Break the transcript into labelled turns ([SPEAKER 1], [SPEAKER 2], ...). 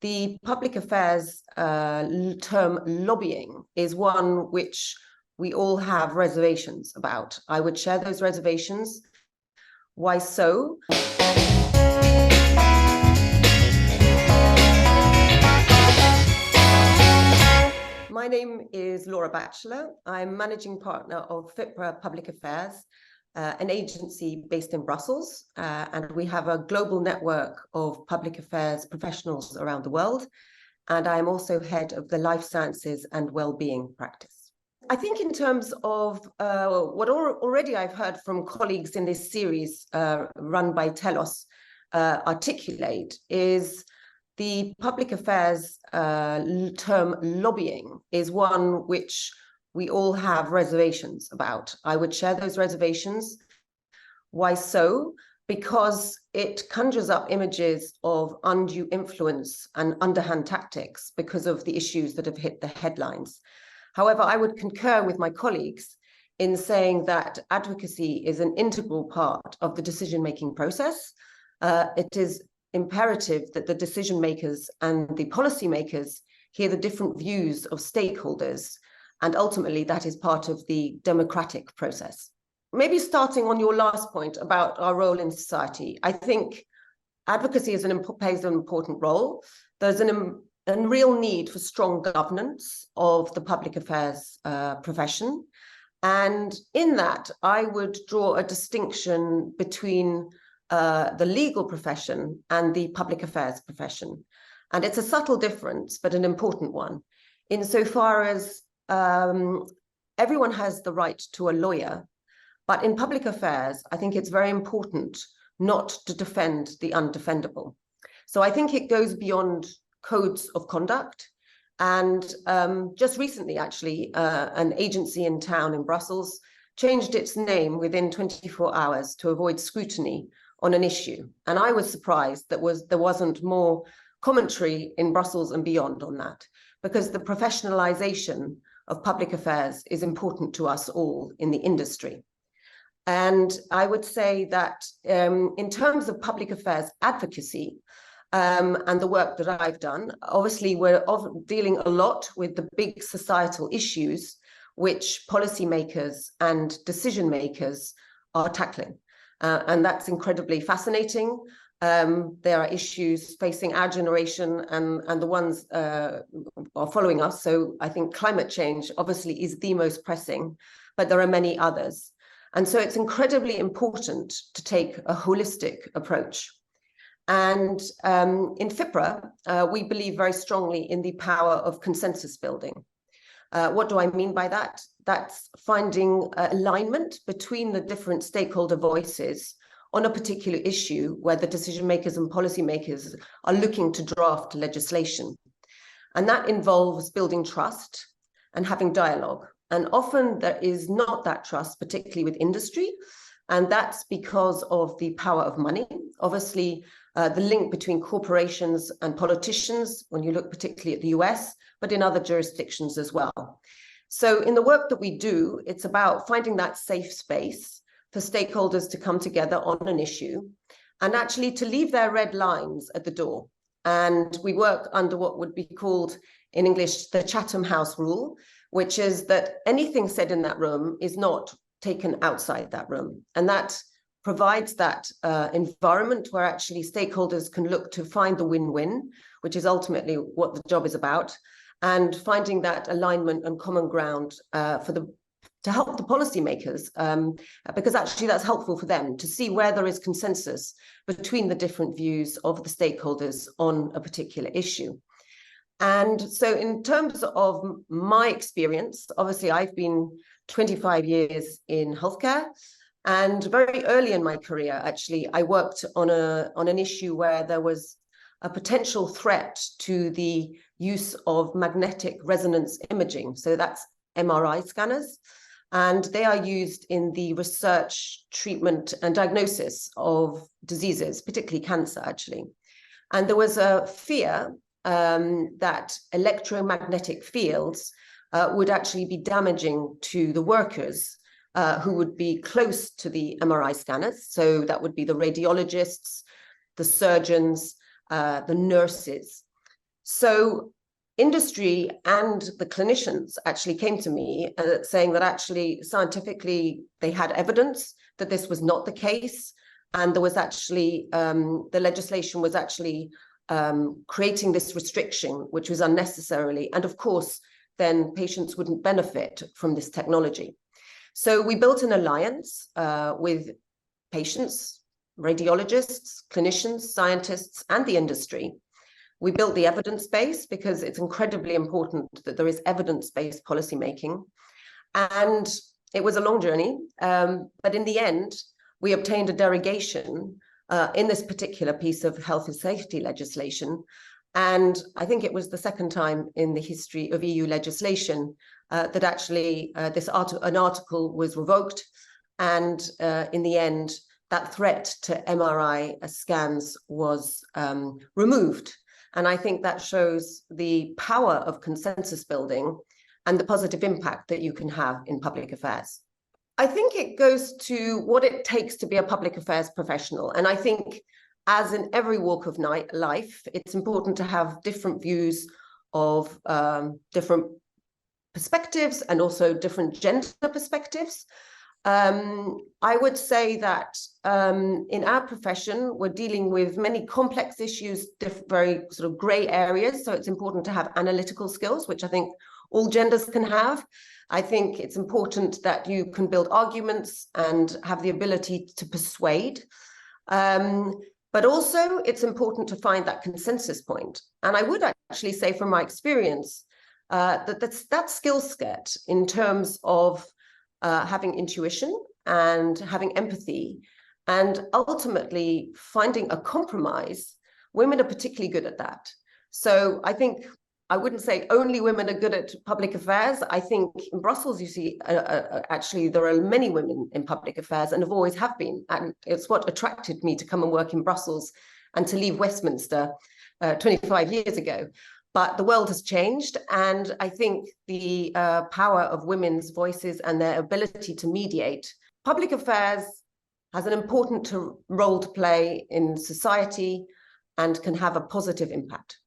[SPEAKER 1] The public affairs term lobbying is one which we all have reservations about. I would share those reservations. Why so? My name is Laura Batchelor. I'm managing partner of FIPRA Public Affairs, an agency based in Brussels, and we have a global network of public affairs professionals around the world. And I'm also head of the life sciences and well-being practice. I think in terms of what already I've heard from colleagues in this series run by Telos articulate is the public affairs term lobbying is one which we all have reservations about. I would share those reservations. Why so? Because it conjures up images of undue influence and underhand tactics because of the issues that have hit the headlines. However, I would concur with my colleagues in saying that advocacy is an integral part of the decision-making process. It is imperative that the decision makers and the policymakers hear the different views of stakeholders, and ultimately that is part of the democratic process. Maybe starting on your last point about our role in society, I think advocacy plays an important role. There's a real need for strong governance of the public affairs profession. And in that, I would draw a distinction between the legal profession and the public affairs profession. And it's a subtle difference, but an important one, insofar as everyone has the right to a lawyer. But in public affairs, I think it's very important not to defend the undefendable. So I think it goes beyond codes of conduct. And just recently, actually, an agency in town in Brussels changed its name within 24 hours to avoid scrutiny on an issue. And I was surprised that there wasn't more commentary in Brussels and beyond on that, because the professionalization of public affairs is important to us all in the industry. And I would say that in terms of public affairs advocacy and the work that I've done, obviously we're dealing a lot with the big societal issues which policymakers and decision makers are tackling. And that's incredibly fascinating. There are issues facing our generation and the ones are following us. So I think climate change obviously is the most pressing, but there are many others. And so it's incredibly important to take a holistic approach. And in FIPRA, we believe very strongly in the power of consensus building. What do I mean by that? That's finding alignment between the different stakeholder voices on a particular issue where the decision makers and policymakers are looking to draft legislation. And that involves building trust and having dialogue. And often there is not that trust, particularly with industry. And that's because of the power of money. Obviously, the link between corporations and politicians, when you look particularly at the US, but in other jurisdictions as well. So in the work that we do, it's about finding that safe space for stakeholders to come together on an issue and actually to leave their red lines at the door. And we work under what would be called in English, the Chatham House rule, which is that anything said in that room is not taken outside that room. And that provides that environment where actually stakeholders can look to find the win-win, which is ultimately what the job is about, and finding that alignment and common ground to help the policymakers, because actually that's helpful for them to see where there is consensus between the different views of the stakeholders on a particular issue. And so in terms of my experience, obviously I've been 25 years in healthcare, and very early in my career, actually, I worked on an issue where there was a potential threat to the use of magnetic resonance imaging. So that's MRI scanners. And they are used in the research, treatment, and diagnosis of diseases, particularly cancer, actually. And there was a fear that electromagnetic fields would actually be damaging to the workers who would be close to the MRI scanners. So that would be the radiologists, the surgeons, the nurses. So industry and the clinicians actually came to me saying that actually scientifically they had evidence that this was not the case. And there was actually, the legislation was actually creating this restriction, which was unnecessarily. And of course, then patients wouldn't benefit from this technology. So we built an alliance with patients, radiologists, clinicians, scientists, and the industry. We built the evidence base because it's incredibly important that there is evidence-based policymaking. And it was a long journey, but in the end, we obtained a derogation in this particular piece of health and safety legislation. And I think it was the second time in the history of EU legislation that actually an article was revoked. And in the end, that threat to MRI scans was removed. And I think that shows the power of consensus building and the positive impact that you can have in public affairs. I think it goes to what it takes to be a public affairs professional. And I think as in every walk of life, it's important to have different views of different perspectives and also different gender perspectives. I would say that in our profession, we're dealing with many complex issues, very sort of gray areas. So it's important to have analytical skills, which I think all genders can have. I think it's important that you can build arguments and have the ability to persuade. But also it's important to find that consensus point. And I would actually say from my experience that skill set in terms of having intuition and having empathy and ultimately finding a compromise, women are particularly good at that. So I think I wouldn't say only women are good at public affairs. I think in Brussels, you see, actually, there are many women in public affairs and have always have been. And it's what attracted me to come and work in Brussels and to leave Westminster 25 years ago. But the world has changed. And I think the power of women's voices and their ability to mediate. Public affairs has an important role to play in society and can have a positive impact.